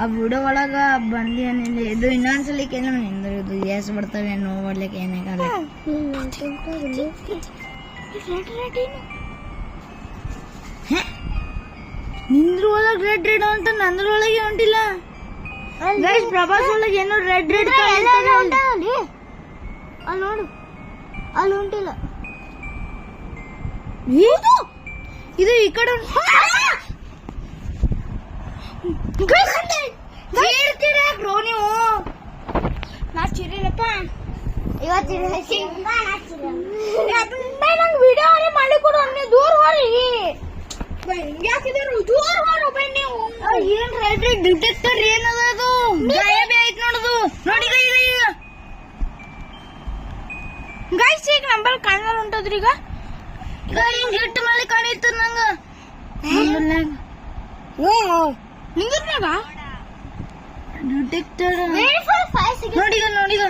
ಆ ವಿಡಿಯೋ ಒಳಗ ಬಂದೇನಿಲ್ಲ. ಇದು ಇನ್ನೊಂದ್ಸಲಿ ಕೇಳ ನಿಂದ್ರು ಇದು ಎಸ್ ಬರ್ತವೆ ನೋ ಬರ್ಲಿಕ್ಕೆ ಏನಾಗಲ್ಲ. ನಿಂದ್ರ ಒಳಗ್ ರೆಡ್ ರೆಡ್ ಅಂತ ನಂದ್ರ ಒಳಗೆ ಹೊಂಟಿಲ್ಲ. ಗೈಸ್ ಪ್ರಭಾಸ್ ಒಳಗೆ ಏನೋ ರೆಡ್ ರೆಡ್ ಅಲ್ಲಿ ನೋಡು, ಅಲ್ಲಿ ಉಂಟಿಲ್ಲ. ಇದು ಈ ಕಡೆ ಬ್ರೋ ನೀವು. ನಾ ಚಿರಿಲ್ಲಪ್ಪ ಇವತ್ತು ನಂಗೆ ವಿಡಿಯೋ ಮಾಡಿ ಕೊಡು. ನೀವು ದೂರ ಹೋರಿ, ಯಾಕಿದ್ರು ದೂರ ಹೋರು ಬೈ ನೀವು. ಏನ್ ರೆಡ್ ರೆಡ್ ಡಿಟೆಕ್ಟರ್ ಏನದ ಅದು ಗಾಯಬೇ ಆಯ್ತು ನೋಡದು. ನೋಡಿ ಈಗ ಗೈಸ್ ಈಗ ನಂಬರ್ ಕಾಣಲ್ ಉಂಟದ್ರಿ. ಈಗ ಹಿಂಗ್ ಹಿಟ್ಟು ಮಾಡಿ ಕಾಣಿತ್ತು ನಂಗ ನಿಂದ್ರನಾಗ ಡಿಟೆಕ್ಟರ್. ನೋಡಿಗ ನೋಡಿಗ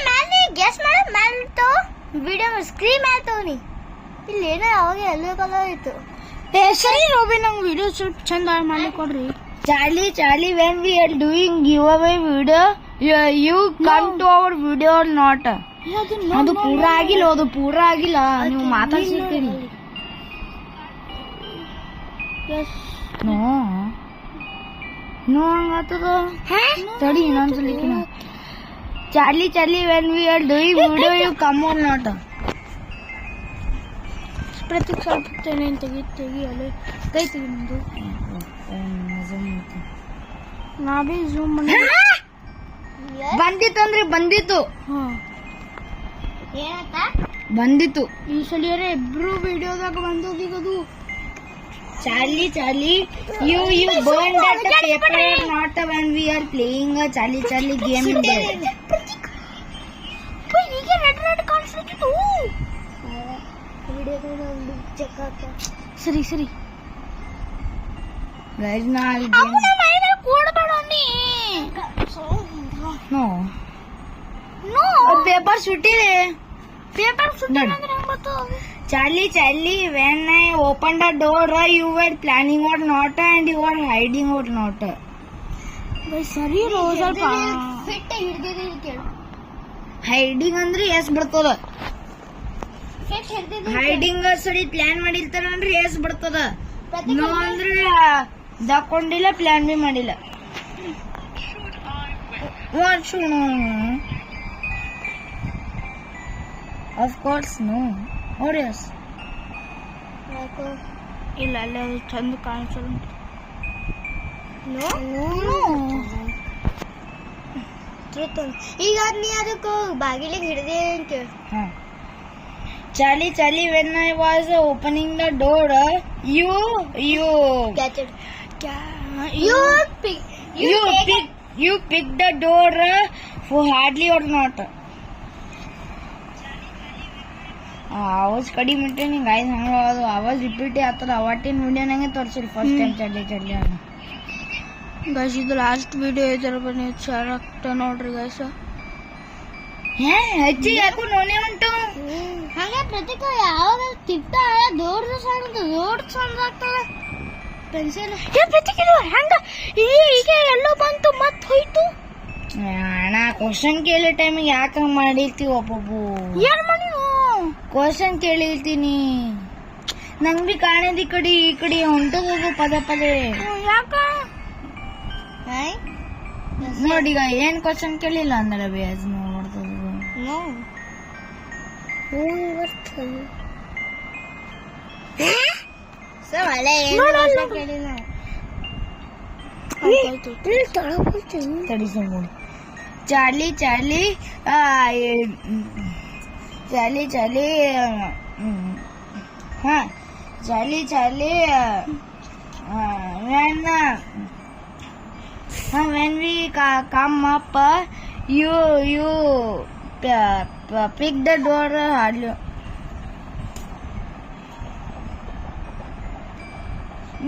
ಮ್ಯಾಲೆ ಗೆಸ್ ಮಾಡ ಮ್ಯಾಲ್ತು ವಿಡಿಯೋ ಸ್ಕ್ರೀನ್ ಮ್ಯಾಲ್ ತಗೋನಿ. ಇಲ್ಲಿ ಏನೋ ಅವಾಗ ಎಲ್ಲೋ ಕಲರ್ ಇತ್ತು. ಸರಿ ರೋಬಿ ನಂಗೆ ವಿಡಿಯೋ ಸ್ವಲ್ಪ ಚಂದ ಮಾಡಿ ಕೊಡ್ರಿ. Charlie, when we are doing giveaway video, you come to our video or not? ಅದು ಪೂರ ಆಗಿಲ್ಲ, ಅದು ಪೂರ ಆಗಿಲ್ಲ. ನೀವು ಮಾತಾಡ್ಸಿರ್ತೀರಿ. ನೋ ಹಂಗಾತದ. ತಡಿ ಇನ್ನೊಂದ್ಸಲಿಕಿನ. Charlie, when we are doing video, you come or not? ಪ್ರತಿ ಸ್ವಲ್ಪ ತೆಗಿ ಅಲ್ಲಿ ಕೈ ತೆಗಿ ನಿಂದು. ನಾ ಬಿ ಝೂಮ್ ಮಾಡಿ ಬಂದಿತ್ತು. ಬಂದಿತ್ತು. ಈ ಸಲ ಇಬ್ರು ವಿಡಿಯೋದಾಗ ಬಂದದೀಗದು. Charlie, you burn that paper not when we are playing a Charlie game in there. ಈಗ ರೆಡ್ ರೆಡ್ ಕಾಣಿಸ್ಲಿಕ್ಕಿತ್ತು. ಸರಿ Guys, now ಅವನ ಮೈನ ಕೂಡಬೇಡ ನೀ. no paper ಸುಟ್ಟಿದೆ. ಪೇಪರ್ ಸುಟ್ಟಿದ್ರೆ ಹೆಂಗ್ ಬರ್ತದ? Charlie, when I opened the door, you were planning or not and you were hiding or not. ಸರಿ rho ಸ್ವಲ್ಪ fit ಹಿಡ್ದಿದ್ದೀರಿ ಕೇಳು. Hiding ಅಂದ್ರೆ ಎಸ್ ಬರ್ತದ. ಫಿಟ್ ಹಿಡ್ದಿದ್ದೀರಿ ಹೈಡಿಂಗ್ ಸರಿ ಪ್ಲಾನ್ ಮಾಡಿರ್ತಾರ ಅಂದ್ರೆ ಎಸ್ ಬರ್ತದ. ನೋ ಅಂದ್ರೆ ದಕ್ಕೊಂಡಿಲ್ಲ, ಪ್ಲಾನ್ ಬಿ ಮಾಡಿಲ್ಲ. Of course no or yes. ಇಲ್ಲ ಅಲ್ಲ ಅದು ಚಂದ ಕಾಣಿಸಲ್ಲ. ಈಗ ನೀ ಅದಕ್ಕೆ ಬಾಗಿಲಿಗೆ ಹಿಡ್ದೆ ಅಂತ ಕೇಳು. Charlie, when I was opening the door, you Catch it. you picked the door for hardly or not. आवाज कಡಿಮೆ ಇಟ್ಟೇನಿ ಗಾಯ್ಸ್. ಹಂಗ ಅದು ಆವಾಜ್ ರಿಪೀಟ್ ಆಗ್ತದ. ಅವತ್ತಿನ ವಿಡಿಯೋ ನಂಗೆ ತೋರಿಸಿಲ್ಲ ಫಸ್ಟ್ ಟೈಮ್ Charlie ಅಂತ. ಗೈಸ್ ಇದು ಲಾಸ್ಟ್ ವಿಡಿಯೋ ಇದರ ಬನ್ನಿ ಚೆನ್ನಾಗ್ತ ನೋಡ್ರಿ ಗೈಸ್. ಹೆಚ್ಚಿಗೆ ಯಾಕೋ ನೋನೆ ಉಂಟು. ಹಾಗೆ ಪ್ರತೀಕ ಯಾವಾಗ ತಿಕ್ತ ದೊಡ್ಡ ಸಣ್ಣ ಆಗ್ತದೆ ಪೆನ್ಸಿಲ್. ಪ್ರತೀಕ ಹೆಂಗ ಈಗ ಎಲ್ಲೋ ಬಂತು ಮತ್ ಹೋಯ್ತು. ಅಣ್ಣ ಕ್ವಶನ್ ಕೇಳೋ ಟೈಮಿಗೆ ಯಾಕೆ ಹಂಗ ಮಾಡಿರ್ತೀವಿ ಒಬ್ಬೊಬ್ಬು. ಏನ್ ಮಾಡಿ ಕ್ವಶನ್ ಕೇಳಿರ್ತೀನಿ. ನಂಗ್ ಬಿ ಕಾಣದ್ ಈ ಕಡೆ ಹೊಂಟೋದು ಪದೇ ಯಾಕ ನೋಡೀಗ ಏನ್ ಕ್ವಶನ್ ಕೇಳಿಲ್ಲ ಅಂದ್ರೆ ಬಿ ಅದು ನೋಡ್ತದ. ತಡಿ ಸುಮ್ಮನೆ. Charlie, when we come up, you pick the door hardly.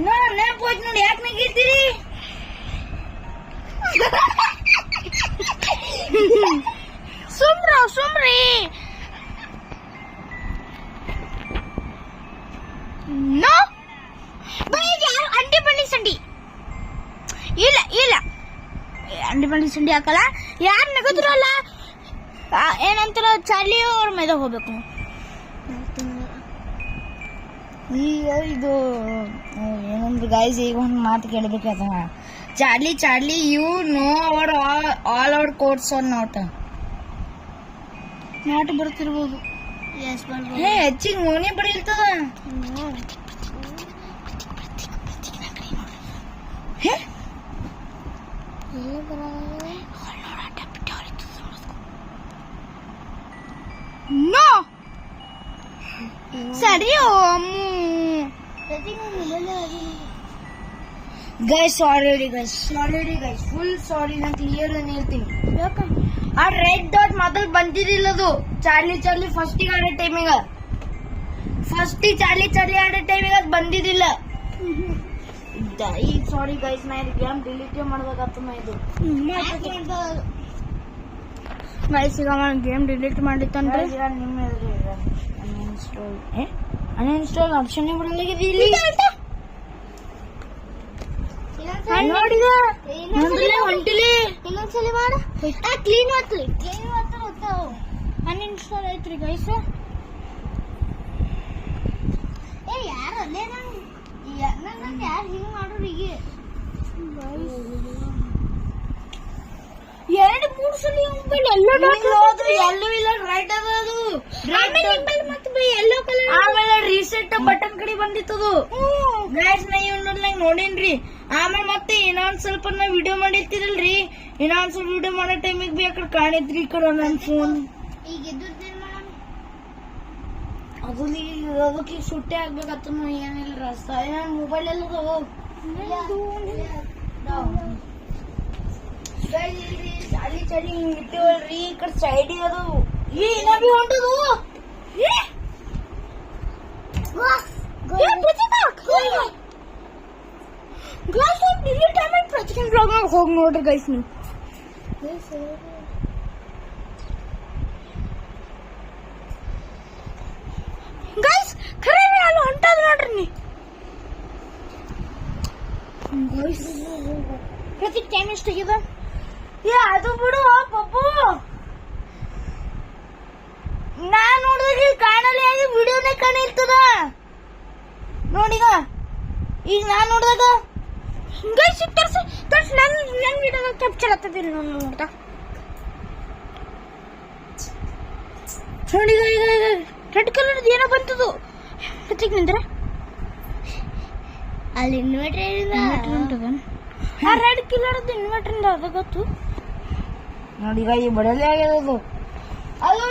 No, ನೆನಪೋಯ್ತು ನೋಡಿ. ಯಾಕೆ ನಗಿರ್ತೀರಿ? ಸುಮ್ರಿ ನೋ ಬನ್ನಿ. ಯಾರು ಅಂಡಿ ಬನ್ನಿ ಸಂಡಿ ಇಲ್ಲ ಬಳಿ ಸಂಡಿ ಹಾಕಲ್ಲ. ಯಾರು ನಗದ್ರಲ್ಲ ಏನಂತಾರ ಚಾರ್ಲಿ ಅವ್ರ ಮೇಲೆ ಹೋಗ್ಬೇಕು. ಈಗ ಇದು ಏನಂದ್ರೆ ಗೈಸ್ ಈಗ ಒಂದು ಮಾತು ಕೇಳಬೇಕಾದ Charlie you know our all our course are not ಬರ್ತಿರ್ಬೋದು. ಹೆಚ್ಚಿಗೆ ಮೋನಿ ಬಡಿಲ್ತದ. ನೋ ಸರಿ guys sorry guys full sorry ನಾನು ಕ್ಲಿಯರ್ ಹೇಳ್ತೀನಿ. ಆ ರೆಡ್ ಡಾಟ್ ಮೊದಲು ಬಂದಿದ್ದಿಲ್ಲ ಅದು ಚಾರ್ಲಿ ಫಸ್ಟಿಗೆ ಆಡೋ ಟೈಮಿಗೆ ಚಾರ್ಲಿ ಆಡೋ ಟೈಮಿಗೆ ಅದು ಬಂದಿದ್ದಿಲ್ಲ. ಈಗ ಸಾರಿ ಗೈಸ್ ನಾ ಇದು ಗೇಮ್ ಡಿಲೀಟ್ ಮಾಡ್ಬೇಕಾಗ್ತದ. ನಾ ಇದು ಗೈಸ್ ಈಗ ಗೇಮ್ ಡಿಲೀಟ್ ಮಾಡಿತ್ತಂದ್ರೆ ನಿಮ್ಮ ಅನ್ಇನ್ಸ್ಟಾಲ್ ಆಪ್ಷನ್ ಬರಲಿಲ್ಲ ಇಲ್ಲಿ. ನೋಡಿದ ಹೊಂಟಿಲಿ ಇನ್ನೊಂದ್ಸಲಿ ಮಾಡ ಕ್ಲೀನ್ ಮಾಡ್ತೀವಿ. ಕ್ಲೀನ್ ಮಾಡ್ತಾ ಅನ್ಇನ್ಸ್ಟಾಲ್ ಐತ್ರಿ ಗೈಸ್. ಯಾರು ಅಲ್ಲೇ ನಂಗೆ ಯಾರು ಹಿಂಗ್ ಮಾಡೋರು ಈಗ 2-3 ಸಲ ಎಲ್ಲೂ ಇಲ್ಲ ರೈಟ್ ಅದ ಅದು ಎಲ್ಲೋ ಕಲರ್. ಆಮೇಲೆ ರೀಸೆಟ್ ಬಟನ್ ಕಡೆ ಬಂದಿತ್ತದು ಗೈಸ್. ನಾ ಇವ್ ನೋಡೇನ್ರಿ. ಆಮೇಲೆ ಮತ್ತೆ ಇನ್ನೊಂದ್ ಸ್ವಲ್ಪ ನಾ ವಿಡಿಯೋ ಮಾಡಿರ್ತೀರಲ್ರಿ, ಇನ್ನೊಂದ್ ಸ್ವಲ್ಪ ವಿಡಿಯೋ ಮಾಡೋ ಟೈಮಿಗೆ ಬಿ ಅಕಡೆ ಕಾಣಿದ್ರಿ ಈ ಕಡೆ ನನ್ ಫೋನ್. ಈಗ ಎದ್ದಿದ್ದೇನ್ ಮಾಡೋಣ? ಅದಕ್ಕೆ ಸುಟ್ಟೆ ಆಗ್ಬೇಕತ್ತ. ಏನಿಲ್ಲ ರಸ್ತ ನನ್ ಮೊಬೈಲ್ ಎಲ್ಲ ಚಳಿ ಹಿಂಗ್ ಇಟ್ಟಿವಲ್ರಿ ಈ ಕಡೆ ಸೈಡಿಗೆ ಅದು ಇನ್ನ ಬಿ ಹೊಂಟದು. ಹೋಗಿ ನೋಡ್ರಿ ಗೈಸ್ ನೀವು. ಗೈಸ್ ಖರೆ ಅಲ್ಲ ಹೊಂಟದ ನೋಡ್ರಿ ನೀ. ಪ್ರತಿ ಟೈಮ್ ಎಷ್ಟಾಗಿದೆ? ಅದು ಬಿಡು ಪಪ್ಪು. ನಾ ನೋಡಿದಾಗ ಕಾಣಲ್ಲ, ವಿಡಿಯೋನೇ ಕಾಣಿರ್ತದ ನೋಡಿಗ. ಈಗ ನಾ ನೋಡಿದಾಗ ಗೈಸ್ ತರ್ಸಿ ನನ್ ವಿಡಿಯೋದಾಗ ಕ್ಯಾಪ್ಚರ್ ಆಗ್ತದಿಲ್ಲ ನೋಡ್ತಾ ನೋಡಿ. ಈಗ ರೆಡ್ ಕಲರ್ ಏನೋ ಬಂತದು ಪ್ರತಿಕ್ ನಿಂದ್ರೆ ಅಲ್ಲಿ ಇನ್ವರ್ಟರ್ ಉಂಟದ. ಆ ರೆಡ್ ಕಲರ್ ಇನ್ವರ್ಟರ್ ಅದ ಗೊತ್ತು ನೋಡಿ. ಈ ಬಡಲೆ ಆಗ್ಯದ ಅದು.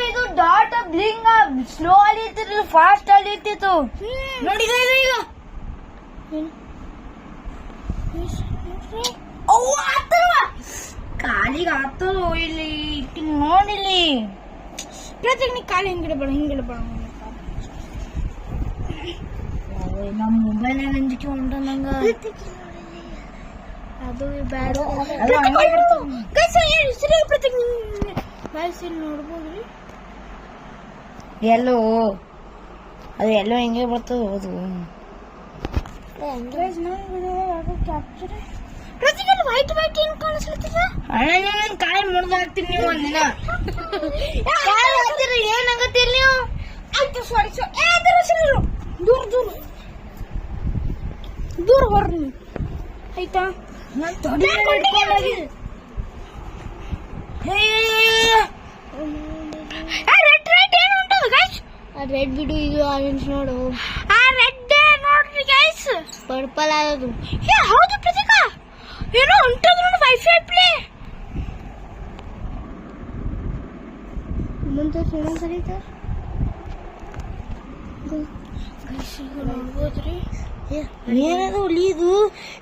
ಇದು ಡಾಟ್ ಬ್ಲಿಂಗ್ ಸ್ಲೋ ಅಲಿತಿರ್ಲಿಲ್ಲ, ಫಾಸ್ಟ್ ಅಲಿತಿತ್ತು ನೋಡಿ. ಈಗ ಕಾಲಿಗೆ ಆತದ ಇಲ್ಲಿ ನೋಡಿಲಿ. ಪ್ರತಿಕ್ ನೀ ಕಾಲು ಹಿಂಗಿಡಬೇಡ ನಮ್ಮ ಮೊಬೈಲ್ ಅಂಜಿಕೆ ಉಂಟ ನಂಗ. ಅದು ಬ್ಯಾಡ ಪ್ರತಿಕ್ ನೋಡ್ಬೋದ್ರಿ. ಎಲ್ಲೋ ಅದು ಎಲ್ಲೋ ಹೆಂಗೆ ಬರ್ತದ. ಹೌದು ಕ್ಯಾಪ್ಚರ್ ಪ್ರತಿಕಲ್ಲಿ ವೈಟ್ ಏನ್ ಕಾಣಿಸ್ಲತ್ತದ. ಅಣ್ಣ ಕಾಯಿ ಮುಡ್ದು ಹಾಕ್ತೀನಿ ನೀವು ಒಂದಿನ. ಏನಾಗತ್ತಿಲ್ಲ ನೀವು. ಆಯ್ತು ಸಾರಿ ದೂರ ಬರ್ರಿ ನೀವು ಆಯ್ತಾ. ನಾನು ತೊಡಿ ರೆಡ್ ಏನು ಉಂಟದು ಗೈಸ್? ರೆಡ್ ಬಿಡು, ಇದು ಆರೆಂಜ್ ನೋಡು. ಆ ರೆಡ್ ನೋಡ್ರಿ ಗೈಸ್, ಪರ್ಪಲ್ ಆಗೋದು. ಹೌದು ಪ್ರತೀಕ ಏನೋ ಉಂಟದು ನೋಡಿ ವೈಫೈ ಪ್ಲೇ. ಮುಂದೆ ಸರಿ ಸರ್ ನೋಡ್ಬೋದ್ರಿ. ಏನದು ಇದು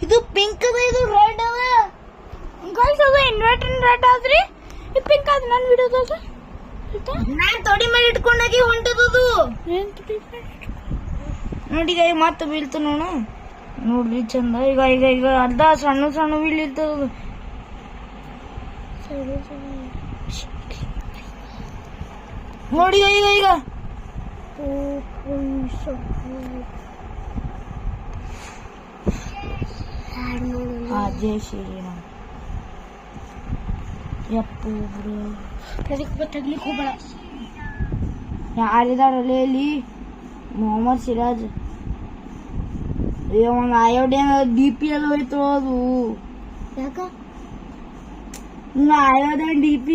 ಇದು ಪಿಂಕ್ ಅದ, ಇದು ರೆಡ್ ಅದ ಗೈಸ್. ಅದು ಇನ್ವರ್ಟರ್ ರೆಡ್ ಆದ್ರಿ, ಈ ಪಿಂಕ್ ಆದ ನನ್ನ ವಿಡಿಯೋದಾಗ. ನಾನ್ ತೊಡಿ ಮೇಲೆ ಇಟ್ಕೊಂಡಾಗಿ ಹೊಂಟದದು ನೋಡಿ. ಈಗ ಮತ್ತೆ ಬೀಳ್ತು ನೋಡು ನೋಡ್ರಿ ಚಂದ. ಈಗ ಈಗ ಈಗ ಅರ್ಧ ಸಣ್ಣ ಸಣ್ಣ ಬೀಳಿರ್ತದ ನೋಡಿ. ಈಗ ಈಗ ಜೈ ಶ್ರೀರಾಮ್. ಯಪ್ಪು ಬ್ರೋ ಪ್ರದೀಪ್ ತೆಗ್ಲಿಕ್ಕೆ ಹೋಗ್ಬೇಡ. ಯಾರಿದಾರಲ್ಲಿ ಇಲ್ಲಿ? ಮೊಹಮ್ಮದ್ ಸಿರಾಜ್. ಒಂದು ಅಯೋಡಿಯನ್ DP ಎಲ್ಲ ಹೋಯ್ತು ಅದು. ಯಾಕ ಅಯೋಡಿಯನ್ DP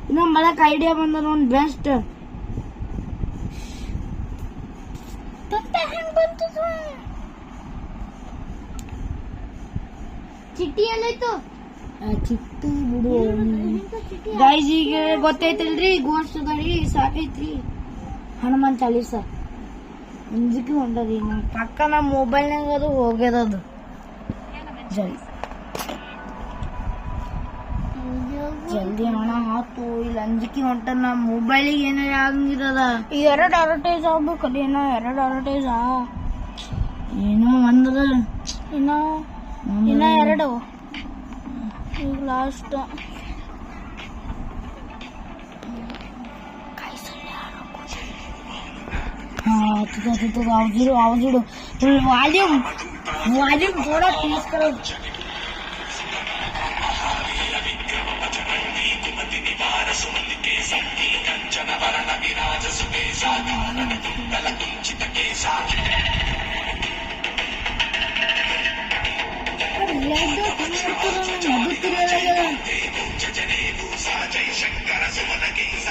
ಇನ್ನೊಂದು ಬಳಕ್ ಐಡಿಯಾ ಬಂದ ಒಂದು ಬೆಸ್ಟ್. ಹೆಂಗ್ ಬಂತು ಚಿಟ್ಟಿ ಎಲ್ಲಾಯ್ತು? ಚಿಟ್ಟಿ ಬಿಡು ಗೈಸ್. ಈಗ ಗೊತ್ತೈತಲ್ರಿ ಗೋಸ್ಟ್ ಗಾಡಿ ಸಾಕೈತ್ರಿ. ಹನುಮಾನ್ ಚಾಲೀಸ ಮುಂಜಕ್ಕೆ ಹೊಂಟದಿ. ನಮ್ಮ ಪಕ್ಕ ನಮ್ಮ ಮೊಬೈಲ್ನಾಗ ಅದು ಹೋಗ್ಯದದು ಜಲ್ದಿ ಹಣ ಹಾಕು. ಇಲ್ಲಿ ಅಂಜಿಕೆ ಹೊಂಟ ನಮ್ಮ ಮೊಬೈಲಿಗೆ ಏನಾರ ಆಗಂಗಿರದ. 2 ಅಡ್ವರ್ಟೈಸ್ ಆಗ್ಬೇಕಲ್ಲ. ಏನೋ 2 ಅಡ್ವರ್ಟೈಸ್ ಏನೋ ಒಂದ್ರ ಇನ್ನ 2 ಈಗ ಲಾಸ್ಟ್. आवजिडो वॉल्यूम थोड़ा तेज करो.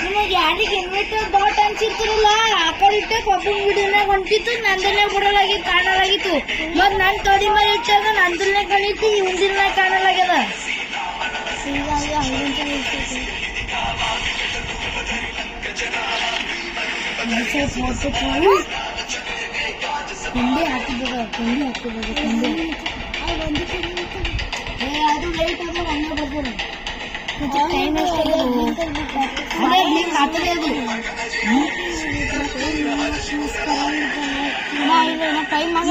ನಿಮಗೆ ಯಾರಿಗೆ ಇನ್ವೈಟರ್ ಡಾಟ್ ಅನ್ಸಿರ್ತಿರಲ್ಲ ಆ ಕಡೆ ಇಟ್ಟೆ ಪಪ್ಪನ್ ವಿಡಿಯೋನಾಗ ಹೊಂಟಿತ್ತು. ನಂದಲ್ಲೇ ಬಿಡಲಾಗಿ ಕಾಣಲಾಗಿತ್ತು. ಮತ್ ನನ್ ತೊಡಿ ಮೇಲೆ ಇಟ್ಟಾಗ ನಂದಲ್ಲೇ ಕಣೀತಿ, ಹಿಂದಿನ ಕಾಣಲಾಗ್ಯದ. ತಿಂಡಿ ಹಾಕಿದಾಗ ಅದು ಲೈಟ್ ಆದ್ರೆ ಒಮ್ಮೆ ಬರ್ತಾರೆ. ಟೈಮ್ ಅಷ್ಟೇ ಹಾಕದೇ ಅದು ಟೈಮ್ ಈಗ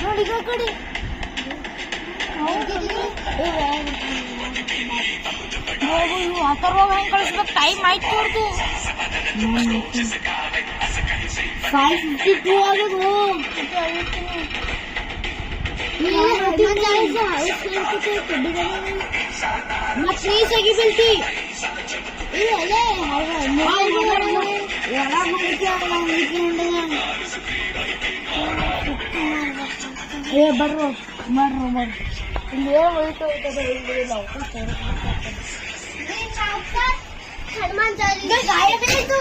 ನೋಡಿ ಈಗ ಕಡೆ ಅಥರ್ವ ಹೆಂಗ್ ಕಳಿಸ್ಬೇಕು? ಟೈಮ್ ಆಯ್ತು ಅವ್ರದ್ದು. 5:52 ಆಗೋದು. ಮತ್ ನೀಸಾಗಿ ಬೀಳ್ತಿ. ಬರ್ರು ಇಲ್ಲಿ ಹನುಮಾನ್ ಚಾಲೀಸ ಗಾಯ ಬೀಳಿತು.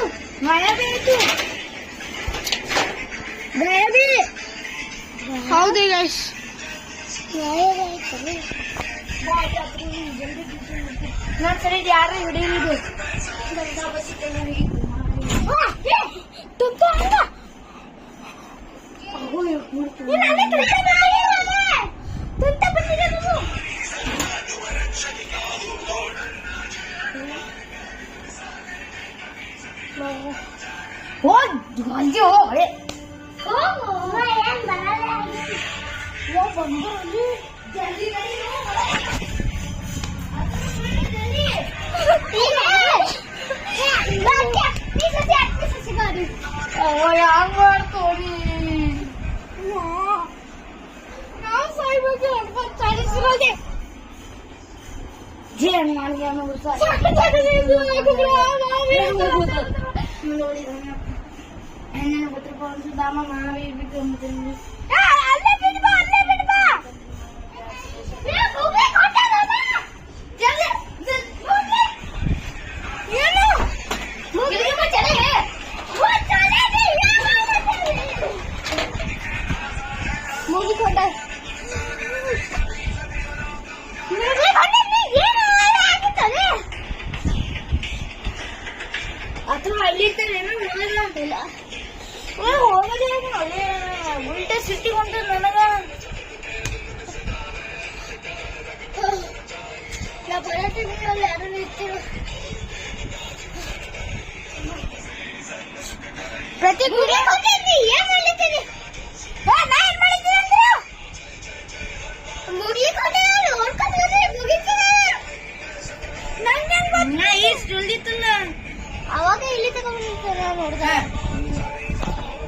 ಹೌದು ಗೈಸ್. ನಾನ್ ಸರಿ ಯಾರು ಹಿಡಿಯುವುದು ಹಂಗ ಮಾಡ್ತೋರಿ. ನಾವು ಸಾಯ್ಬೇಕು. 40 ಜೇನ್ ನನಗೆ ದಾಮ ನಾವೇ ಅಥವಾ ಅಲ್ಲಿರ್ತಾರೇನು ಹೋಗೋದೇ ಉಲ್ಟಾ ಸಿಟಿ ಹೊಂಟ ನನಗ. ಯಾರು ಇರ್ತೀರೋ ಪ್ರತಿ ಏನ್ ಮಾಡ್ಲಿದ್ದೀನಿ ಅವಾಗ ಇಲ್ಲಿ ತಗೊಂಡ್ಬಂದಿರ್ತಾರ ನೋಡ್ದ.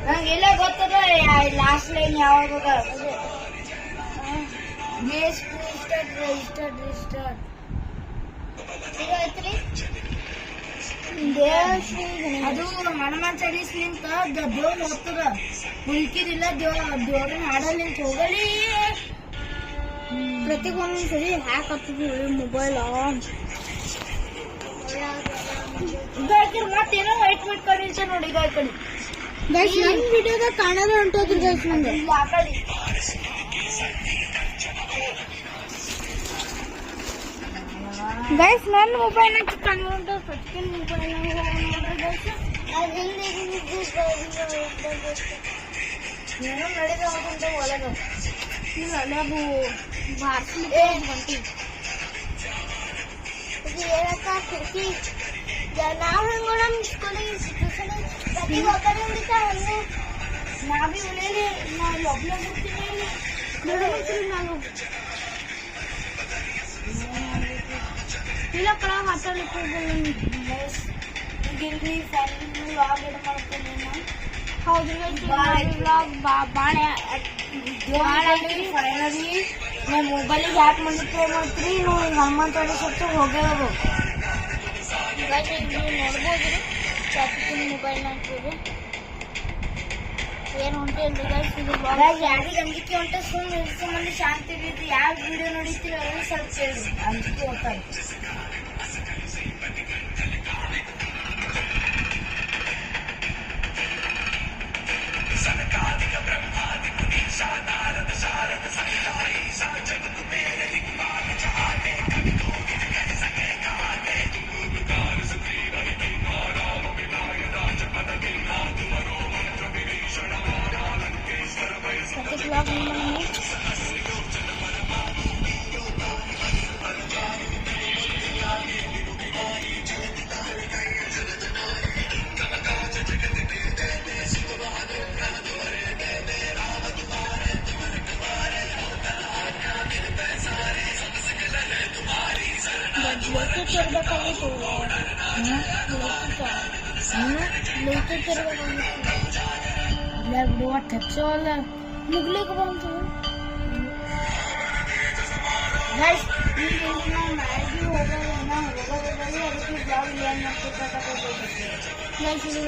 ನಂಗೆಲ್ಲ ಗೊತ್ತದ ಲಾಸ್ಟ್ ಲೈನ್ ಯಾವಾಗ ರಿಸ್ಟಾರ್ಟ್ ಇದು ಐತ್ರಿ ಅದು ಹನುಮಾನ್ ಚಾಲೀಸ್ಲಿಂತ ದೇವ್ರ ಹೋಗ್ತದ ಉಳ್ಕಿದಿಲ್ಲ ದೇವ್ರನ್ನ ಹಾಡಲಿಂತ ಹೋಗಲಿ ಪ್ರತಿ ಒಂದೊಂದ್ಸರಿ ಹ್ಯಾಕ್ ಆಗ್ತದೆ ಮೊಬೈಲ್ ಮತ್ತೇನೋ ವೈಟ್ ಕಡೆ ನೋಡಿ ಈ ಕಡೆ ಗೈಸ್ ನನ್ ವಿಡಿಯೋದಾಗ ಕಾಣೋದೇ ಹೊಂಟೋದ್ರಿ ಗೈಸ್ ನಂದು ಇಲ್ಲ ಆ ಕಡೆ ಗೈಸ್ ನನ್ನ ಮೊಬೈಲ್ ಕಾಣೋ ಹೊಂಟು ಸಚಿನ್ ಮೊಬೈಲ್ ಅದು ಹಿಂದೆ ಏನೋ ನಡೆದ ಹೋಗುಂಟ ಒಳಗ ಇಲ್ಲ ಅಲ್ಲೇ ಅದು ಬಾರ್ಸ್ಲಿಕ್ಕೆ ಹೊಂಟಿ ಏನಕ್ಕ ಕಿಟಕಿ ನಾವು ಹೆಂಗ ನಮ್ಮ ಸ್ಕೂಲಿಗೆ ಪ್ರತಿ ಒಬ್ಬರೇ ಉಳಿತಾ ಹಂಗೆ ನಾವೇ ಉಳಿಯಲಿ ನಾವು ಒಬ್ಳೆ ಬಿಡ್ತೀವಿ ನಾನು ಇಲ್ಲ ಕಳ ಮಾತಾಡ್ಲಿಕ್ಕೆ ಈಗಿಲ್ರಿ ಫ್ಯಾಮಿಲಿ ವ್ಲಾಗ್ ಏನು ಮಾಡ್ತೀನಿ ನಾನು ಹೌದ್ರಿ ಬಾಳೆ ಫೈನಲಿ ನಮ್ಮ ಮೊಬೈಲಿಗೆ ಯಾಕೆ ಮಂದಿ ಟ್ರೈ ಮಾಡ್ತೀರಿ ನೀವು ಹನುಮಾನ್ ಚಾಲೀಸ್ ಹೊತ್ತು ಹೋಗ್ಯಾವ ನೀವು ನೋಡ್ಬೋದ್ರಿ ಚಾಪಿನ ಮೊಬೈಲ್ ಹಾಕಿದ್ರು ಏನು ಹೊಂಟಿಲ್ರಿ ಗೈಸ್ ಇದು ಯಾರಿಗೆ ಅಂಜಿಕೆ ಹೊಂಟ ಸುಮ್ಮನೆ ಶಾಂತಿ ಇರ್ರಿ ಯಾವ ವಿಡಿಯೋ ನೋಡಿತೀರಿ ಅವ್ರು ಸ್ವಲ್ಪ ಕೇಳಿ ಅಂಜಿಕೆ ಹೋಗ್ತಾರೆ ಪ್ರತಿ ಬ್ಲಾಗ್ ಬ್ಲೂಟೂತ್ ಇರ್ಬೇಕಾಗಿತ್ತು ಬ್ಲೂಟೂತ್ ಇರ್ಬೇಕಾಗಿತ್ತು ಇಲ್ಲ ಬಿಡುವ ಟಚ್ಚೋಲ್ಲ ಮುಗ್ಲಿಕ್ಕೆ ಬಂತು ಗೈಸ್ ಈಗ ನಾವು ಮ್ಯಾಗಿ ಹೋಗೋದನ್ನ ಹೋಗೋದ್ರಲ್ಲಿ ಅದಕ್ಕೆ ಬ್ಲಾಗ್ ಏನು ಮಾಡ್ತಿರ್ತಾರೆ ಗೈಸ್ ಇದು